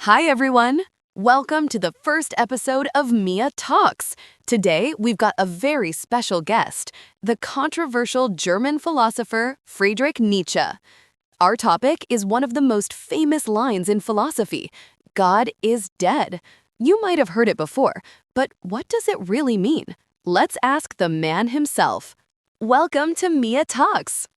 Hi, everyone. Welcome to the first episode of Mia Talks. Today, we've got a very special guest, the controversial German philosopher Friedrich Nietzsche. Our topic is one of the most famous lines in philosophy: God is dead. You might have heard it before, but what does it really mean? Let's ask the man himself. Welcome to Mia Talks.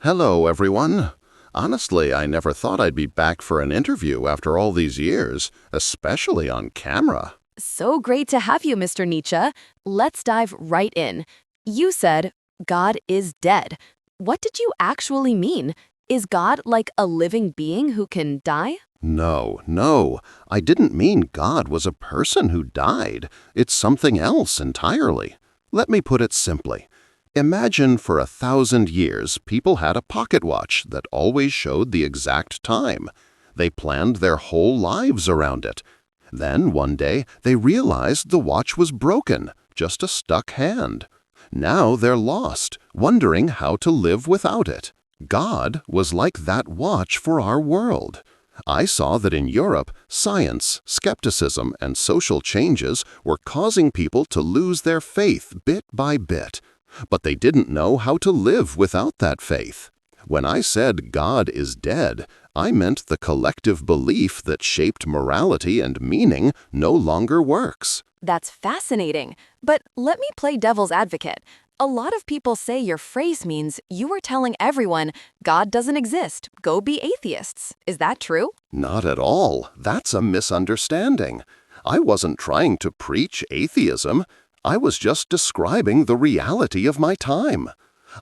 Hello, everyone. Honestly, I never thought I'd be back for an interview after all these years, especially on camera. So great to have you, Mr. Nietzsche. Let's dive right in. You said, God is dead. What did you actually mean? Is God like a living being who can die? No, I didn't mean God was a person who died. It's something else entirely. Let me put it simply. Imagine for 1,000 years people had a pocket watch that always showed the exact time. They planned their whole lives around it. Then one day they realized the watch was broken, just a stuck hand. Now they're lost, wondering how to live without it. God was like that watch for our world. I saw that in Europe, science, skepticism, and social changes were causing people to lose their faith bit by bit. But they didn't know how to live without that faith. When I said God is dead, I meant the collective belief that shaped morality and meaning no longer works. That's fascinating. But let me play devil's advocate. A lot of people say your phrase means you are telling everyone God doesn't exist. Go be atheists. Is that true? Not at all. That's a misunderstanding. I wasn't trying to preach atheism. I was just describing the reality of my time.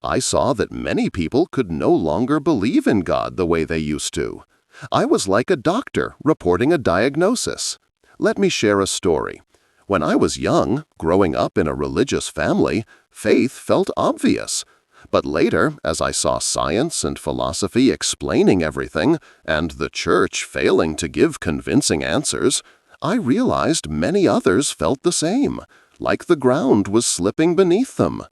I saw that many people could no longer believe in God the way they used to. I was like a doctor reporting a diagnosis. Let me share a story. When I was young, growing up in a religious family, faith felt obvious. But later, as I saw science and philosophy explaining everything, and the church failing to give convincing answers, I realized many others felt the same, like the ground was slipping beneath them.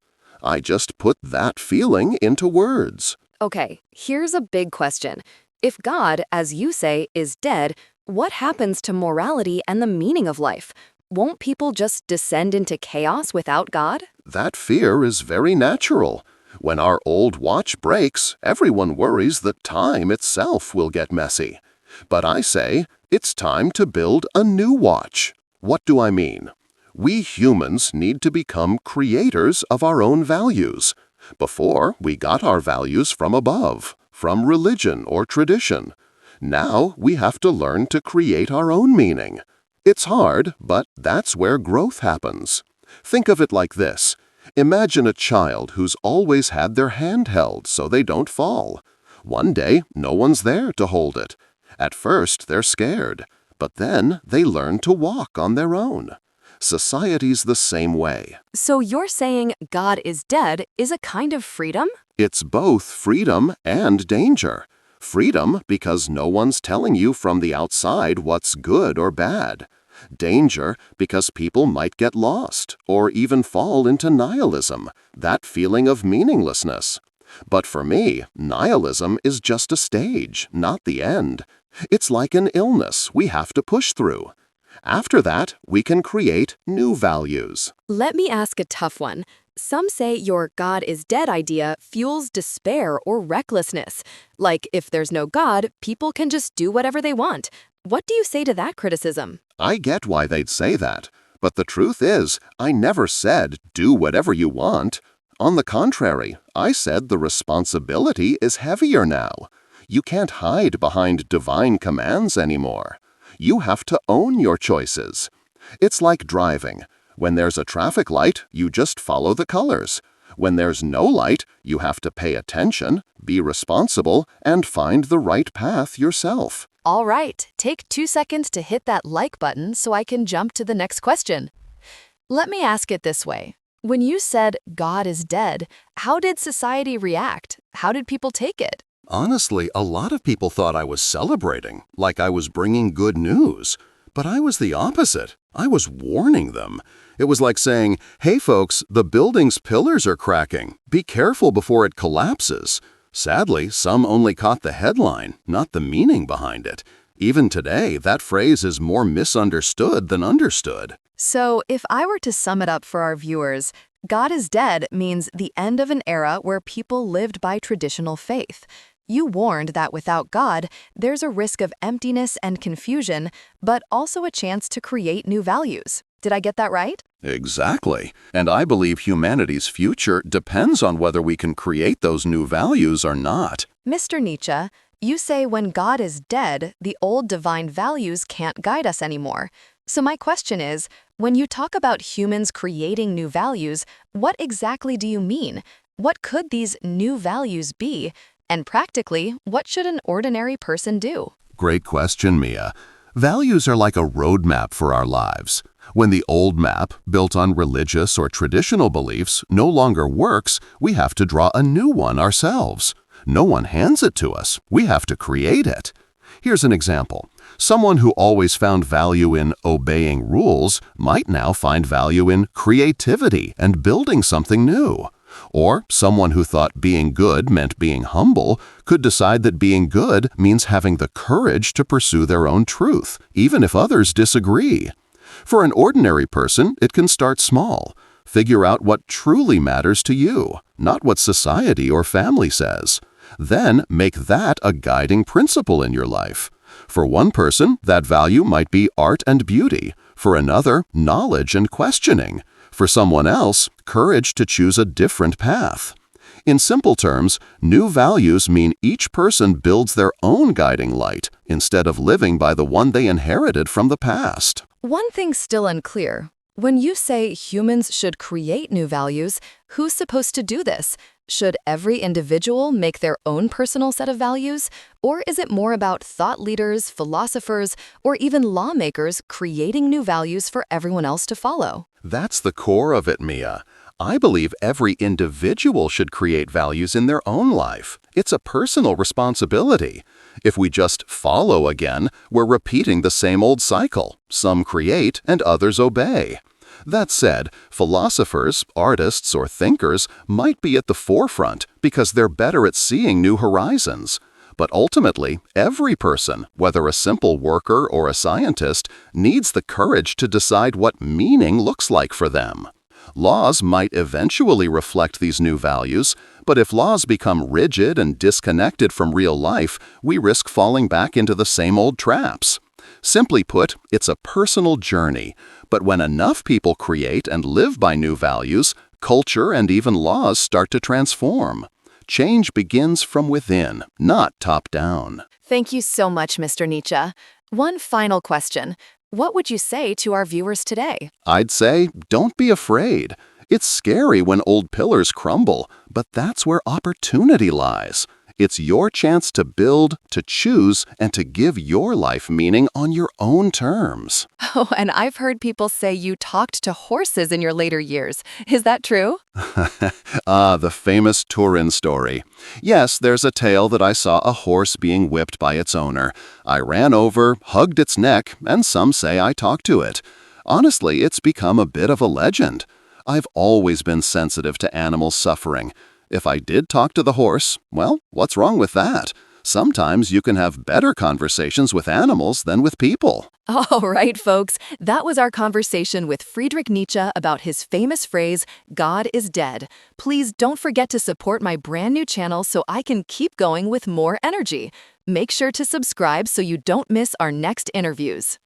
I just put that feeling into words. Okay, here's a big question. If God, as you say, is dead, what happens to morality and the meaning of life? Won't people just descend into chaos without God? That fear is very natural. When our old watch breaks, everyone worries that time itself will get messy. But I say, it's time to build a new watch. What do I mean? We humans need to become creators of our own values. Before, we got our values from above, from religion or tradition. Now, we have to learn to create our own meaning. It's hard, but that's where growth happens. Think of it like this. Imagine a child who's always had their hand held so they don't fall. One day, no one's there to hold it. At first, they're scared, but then they learn to walk on their own. Society's the same way. So you're saying God is dead is a kind of freedom? It's both freedom and danger. Freedom because no one's telling you from the outside what's good or bad. Danger because people might get lost or even fall into nihilism, that feeling of meaninglessness. But for me, nihilism is just a stage, not the end. It's like an illness we have to push through. After that, we can create new values. Let me ask a tough one. Some say your God is dead idea fuels despair or recklessness. Like, if there's no God, people can just do whatever they want. What do you say to that criticism? I get why they'd say that, but the truth is, I never said, do whatever you want. On the contrary, I said the responsibility is heavier now. You can't hide behind divine commands anymore. You have to own your choices. It's like driving. When there's a traffic light, you just follow the colors. When there's no light, you have to pay attention, be responsible, and find the right path yourself. All right, take 2 seconds to hit that like button so I can jump to the next question. Let me ask it this way. When you said God is dead, how did society react? How did people take it? Honestly, a lot of people thought I was celebrating, like I was bringing good news. But I was the opposite. I was warning them. It was like saying, hey folks, the building's pillars are cracking. Be careful before it collapses. Sadly, some only caught the headline, not the meaning behind it. Even today, that phrase is more misunderstood than understood. So, if I were to sum it up for our viewers, God is dead means the end of an era where people lived by traditional faith. You warned that without God, there's a risk of emptiness and confusion, but also a chance to create new values. Did I get that right? Exactly. And I believe humanity's future depends on whether we can create those new values or not. Mr. Nietzsche, you say when God is dead, the old divine values can't guide us anymore. So my question is, when you talk about humans creating new values, what exactly do you mean? What could these new values be? And practically, what should an ordinary person do? Great question, Mia. Values are like a roadmap for our lives. When the old map, built on religious or traditional beliefs, no longer works, we have to draw a new one ourselves. No one hands it to us. We have to create it. Here's an example. Someone who always found value in obeying rules might now find value in creativity and building something new. Or someone who thought being good meant being humble could decide that being good means having the courage to pursue their own truth, even if others disagree. For an ordinary person, it can start small. Figure out what truly matters to you, not what society or family says. Then make that a guiding principle in your life. For one person, that value might be art and beauty. For another, knowledge and questioning. For someone else, courage to choose a different path. In simple terms, new values mean each person builds their own guiding light instead of living by the one they inherited from the past. One thing's still unclear. When you say humans should create new values, who's supposed to do this? Should every individual make their own personal set of values? Or is it more about thought leaders, philosophers, or even lawmakers creating new values for everyone else to follow? That's the core of it, Mia. I believe every individual should create values in their own life. It's a personal responsibility. If we just follow again, we're repeating the same old cycle. Some create and others obey. That said, philosophers, artists, or thinkers might be at the forefront because they're better at seeing new horizons. But ultimately, every person, whether a simple worker or a scientist, needs the courage to decide what meaning looks like for them. Laws might eventually reflect these new values, but if laws become rigid and disconnected from real life, we risk falling back into the same old traps. Simply put, it's a personal journey, but when enough people create and live by new values, culture and even laws start to transform. Change begins from within, not top-down. Thank you so much, Mr. Nietzsche. One final question. What would you say to our viewers today? I'd say, don't be afraid. It's scary when old pillars crumble, but that's where opportunity lies. It's your chance to build, to choose, and to give your life meaning on your own terms. Oh, and I've heard people say you talked to horses in your later years. Is that true? The famous Turin story. Yes, there's a tale that I saw a horse being whipped by its owner. I ran over, hugged its neck, and some say I talked to it. Honestly, it's become a bit of a legend. I've always been sensitive to animals suffering. If I did talk to the horse, well, what's wrong with that? Sometimes you can have better conversations with animals than with people. All right, folks. That was our conversation with Friedrich Nietzsche about his famous phrase, God is dead. Please don't forget to support my brand new channel so I can keep going with more energy. Make sure to subscribe so you don't miss our next interviews.